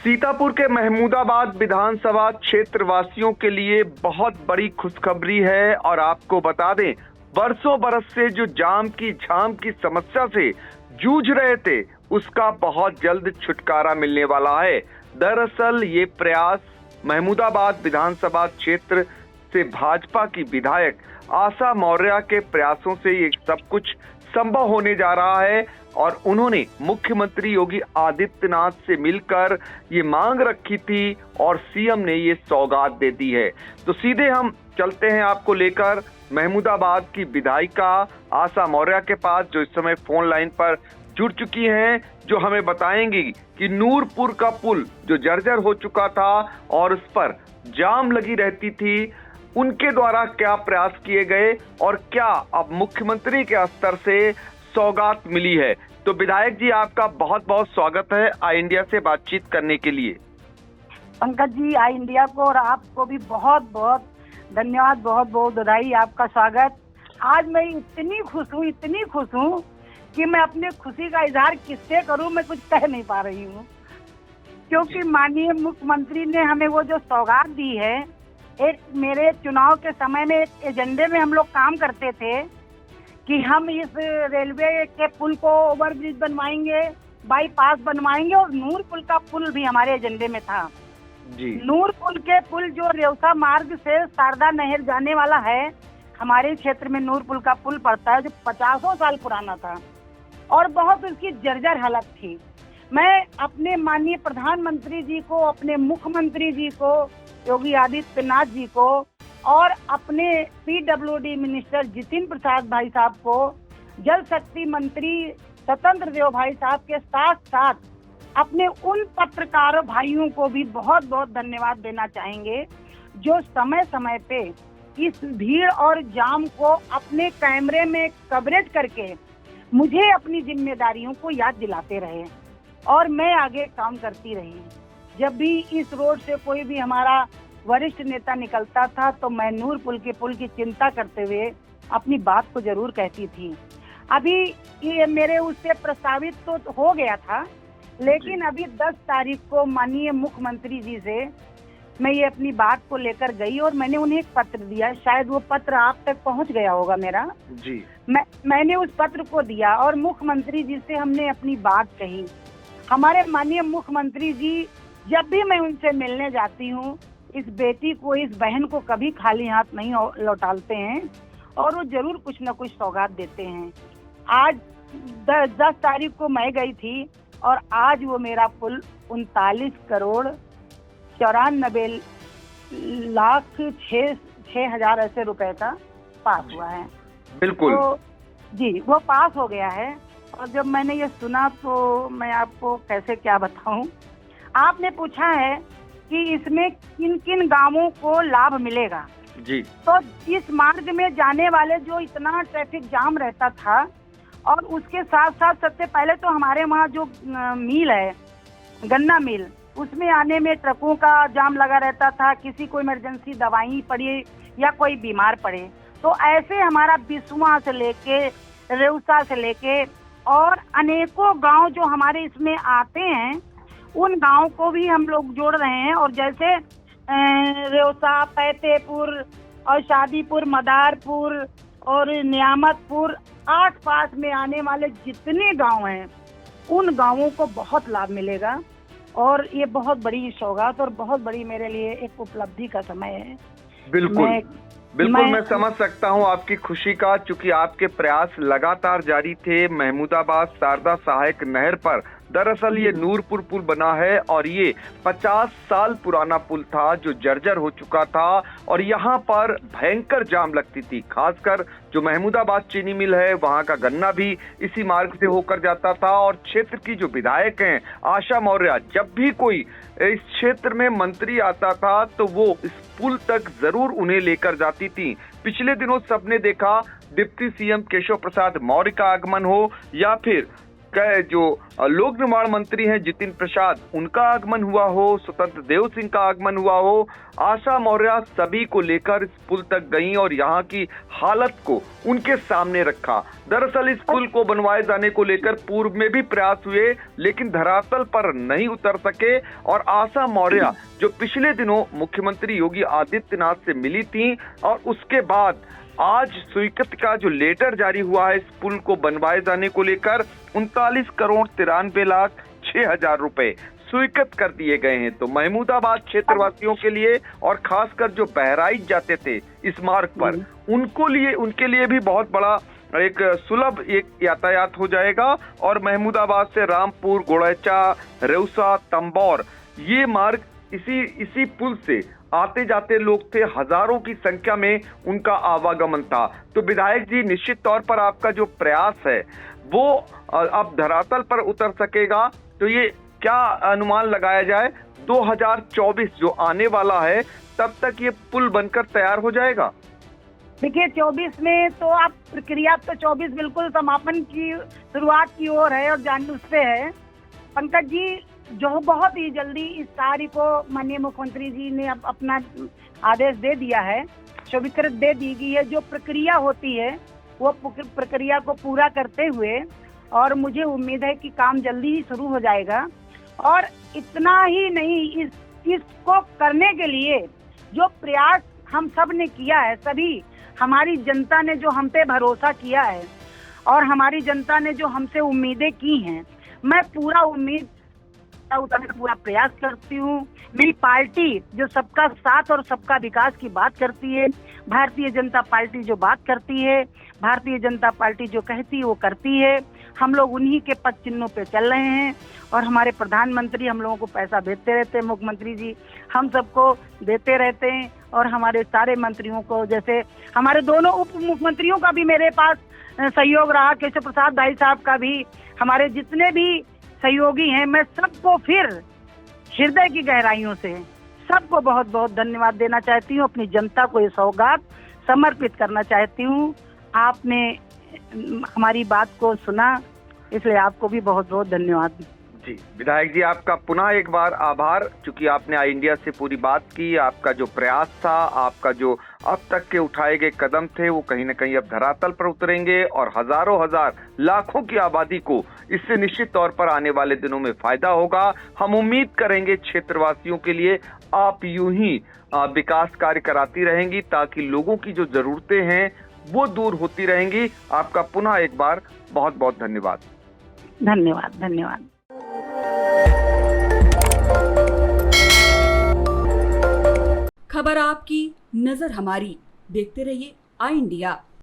सीतापुर के महमूदाबाद विधानसभा क्षेत्र वासियों के लिए बहुत बड़ी खुशखबरी है और आपको बता दें, बरसों बरस से जो जाम की झाम की समस्या से जूझ रहे थे, उसका बहुत जल्द छुटकारा मिलने वाला है। दरअसल ये प्रयास महमूदाबाद विधानसभा क्षेत्र से भाजपा की विधायक आशा मौर्य के प्रयासों से ये सब कुछ संभव होने जा रहा है और उन्होंने मुख्यमंत्री योगी आदित्यनाथ से मिलकर ये मांग रखी थी और सीएम ने ये सौगात दे दी है। तो सीधे हम चलते हैं आपको लेकर महमूदाबाद की विधायिका आशा मौर्य के पास, जो इस समय फोन लाइन पर जुड़ चुकी हैं, जो हमें बताएंगी कि नूरपुर का पुल जो जर्जर हो चुका था और उस पर जाम लगी रहती थी, उनके द्वारा क्या प्रयास किए गए और क्या अब मुख्यमंत्री के स्तर से सौगात मिली है। तो विधायक जी, आपका बहुत बहुत स्वागत है आई इंडिया से बातचीत करने के लिए। पंकज जी, आई इंडिया को और आपको भी बहुत बहुत धन्यवाद, बहुत बहुत बधाई, आपका स्वागत। आज मैं इतनी खुश हूँ कि मैं अपने खुशी का इजहार किससे करूँ, मैं कुछ कह नहीं पा रही हूँ, क्योंकि माननीय मुख्यमंत्री ने हमें वो जो सौगात दी है। एक मेरे चुनाव के समय में एक एजेंडे में हम लोग काम करते थे कि हम इस रेलवे के पुल को ओवरब्रिज बनवाएंगे, बाईपास बनवाएंगे और नूर पुल का पुल भी हमारे एजेंडे में था जी। नूर पुल के पुल जो रेवसा मार्ग से शारदा नहर जाने वाला है, हमारे क्षेत्र में नूर पुल का पुल पड़ता है, जो 50 साल पुराना था और बहुत उसकी जर्जर हालत थी। मैं अपने माननीय प्रधानमंत्री जी को, अपने मुख्यमंत्री जी को, योगी आदित्यनाथ जी को और अपने पीडब्ल्यूडी मिनिस्टर जितिन प्रसाद भाई साहब को, जल शक्ति मंत्री स्वतंत्र देव भाई साहब के साथ साथ अपने उन पत्रकारों भाइयों को भी बहुत बहुत धन्यवाद देना चाहेंगे, जो समय समय पे इस भीड़ और जाम को अपने कैमरे में कवरेज करके मुझे अपनी जिम्मेदारियों को याद दिलाते रहे और मैं आगे काम करती रही। जब भी इस रोड से कोई भी हमारा वरिष्ठ नेता निकलता था तो मैं नूर पुल के पुल की चिंता करते हुए अपनी बात को जरूर कहती थी। अभी ये मेरे उससे प्रस्तावित तो हो गया था, लेकिन अभी 10 तारीख को माननीय मुख्यमंत्री जी से मैं ये अपनी बात को लेकर गई और मैंने उन्हें एक पत्र दिया। शायद वो पत्र आप तक पहुंच गया होगा मेरा जी। मैंने उस पत्र को दिया और मुख्यमंत्री जी से हमने अपनी बात कही। हमारे माननीय मुख्यमंत्री जी, जब भी मैं उनसे मिलने जाती हूँ, इस बेटी को, इस बहन को कभी खाली हाथ नहीं लौटाते हैं और वो जरूर कुछ न कुछ सौगात देते हैं। आज 10 तारीख को मैं गई थी और आज वो मेरा पुल 39 करोड़ 94 लाख 6,000 ऐसे रुपए का पास हुआ है। बिल्कुल तो जी, वो पास हो गया है। और जब मैंने ये सुना तो मैं आपको कैसे क्या बताऊं। आपने पूछा है कि इसमें किन किन गांवों को लाभ मिलेगा जी। तो इस मार्ग में जाने वाले जो इतना ट्रैफिक जाम रहता था और उसके साथ साथ सबसे पहले तो हमारे वहाँ जो मिल है, गन्ना मिल, उसमें आने में ट्रकों का जाम लगा रहता था। किसी को इमरजेंसी दवाई पड़ी या कोई बीमार पड़े तो ऐसे हमारा बिस्वा से लेके रेउसा से लेके और अनेकों गांव जो हमारे इसमें आते हैं, उन गांव को भी हम लोग जोड़ रहे हैं। और जैसे रेउसा, पैतेपुर और शादीपुर, मदारपुर और नियामतपुर, आस पास में आने वाले जितने गांव हैं, उन गांवों को बहुत लाभ मिलेगा और ये बहुत बड़ी सौगात और बहुत बड़ी मेरे लिए एक उपलब्धि का समय है। बिल्कुल मैं समझ सकता हूं आपकी खुशी का, चूंकि आपके प्रयास लगातार जारी थे। महमूदाबाद शारदा सहायक नहर पर दरअसल ये नूरपुर पुल बना है और ये 50 साल पुराना पुल था जो जर्जर हो चुका था और यहाँ पर भयंकर जाम लगती थी। खासकर जो महमूदाबाद चीनी मिल है, वहाँ का गन्ना भी इसी मार्ग से होकर जाता था और क्षेत्र की जो विधायक हैं आशा मौर्य, जब भी कोई इस क्षेत्र में मंत्री आता था तो वो इस पुल तक जरूर उन्हें लेकर जाती थी। पिछले दिनों सबने देखा, डिप्टी सीएम केशव प्रसाद मौर्य का आगमन हो या फिर जो लोक निर्माण मंत्री हैं जितिन प्रसाद, उनका आगमन हुआ हो, स्वतंत्र देव सिंह का आगमन हुआ हो, आशा मौर्य सभी को लेकर इस पुल तक गईं और यहाँ की हालत को उनके सामने रखा। दरअसल इस पुल को बनवाए जाने को लेकर पूर्व में भी प्रयास हुए, लेकिन धरातल पर नहीं उतर सके और आशा मौर्य जो पिछले दिनों मुख्यमंत्री योगी आदित्यनाथ से मिली थी और उसके बाद आज स्वीकृति का जो लेटर जारी हुआ है इस पुल को बनवाए जाने को लेकर 39,93,06,000 रुपए स्वीकृत कर दिए गए हैं। तो महमूदाबाद क्षेत्रवासियों के लिए और खासकर जो बहराइच जाते थे इस मार्ग पर उनके लिए भी बहुत बड़ा एक सुलभ एक यातायात हो जाएगा और महमूदाबाद से रामपुर, गोड़ैचा, रेउसा, तंबौर ये मार्ग इसी पुल से आते जाते लोग थे, हजारों की संख्या में उनका आवागमन था। तो विधायक जी, निश्चित तौर पर आपका जो प्रयास है वो अब धरातल पर उतर सकेगा। तो ये क्या अनुमान लगाया जाए 2024 जो आने वाला है तब तक ये पुल बनकर तैयार हो जाएगा? देखिए 24 में तो आप प्रक्रिया तो 24 बिल्कुल समापन की शुरुआत की ओर है और जान उससे है पंकज जी, जो बहुत ही जल्दी इस कार्य को माननीय मुख्यमंत्री जी ने अपना आदेश दे दिया है, स्वीकृत दे दी गई है। जो प्रक्रिया होती है वो प्रक्रिया को पूरा करते हुए और मुझे उम्मीद है कि काम जल्दी ही शुरू हो जाएगा। और इतना ही नहीं, इसको करने के लिए जो प्रयास हम सब ने किया है, सभी हमारी जनता ने जो हम पे भरोसा किया है और हमारी जनता ने जो हमसे उम्मीदें की हैं, मैं पूरा पूरा प्रयास करती हूँ। मेरी पार्टी जो सबका साथ और सबका विकास की बात करती है, भारतीय जनता पार्टी जो बात करती है, भारतीय जनता पार्टी जो कहती है वो करती है। हम लोग उन्हीं के पद चिन्हों पे चल रहे हैं और हमारे प्रधानमंत्री हम लोगों को पैसा देते रहते हैं, मुख्यमंत्री जी हम सबको देते रहते हैं और हमारे सारे मंत्रियों को, जैसे हमारे दोनों उप मुख्यमंत्रियों का भी मेरे पास सहयोग रहा, केशव प्रसाद भाई साहब का भी, हमारे जितने भी सहयोगी हैं, मैं सबको फिर हृदय की गहराइयों से सबको बहुत बहुत धन्यवाद देना चाहती हूँ। अपनी जनता को ये सौगात समर्पित करना चाहती हूँ। आपने हमारी बात को सुना, इसलिए आपको भी बहुत बहुत धन्यवाद। जी विधायक जी, आपका पुनः एक बार आभार, क्योंकि आपने आई इंडिया से पूरी बात की। आपका जो प्रयास था, आपका जो अब तक के उठाए गए कदम थे वो कहीं न कहीं अब धरातल पर उतरेंगे और हजारों हजार लाखों की आबादी को इससे निश्चित तौर पर आने वाले दिनों में फायदा होगा। हम उम्मीद करेंगे क्षेत्रवासियों के लिए आप यूं ही विकास कार्य कराती रहेंगी ताकि लोगों की जो जरूरतें हैं वो दूर होती रहेंगी। आपका पुनः एक बार बहुत बहुत धन्यवाद। धन्यवाद धन्यवाद। खबर आपकी, नजर हमारी। देखते रहिए आई इंडिया।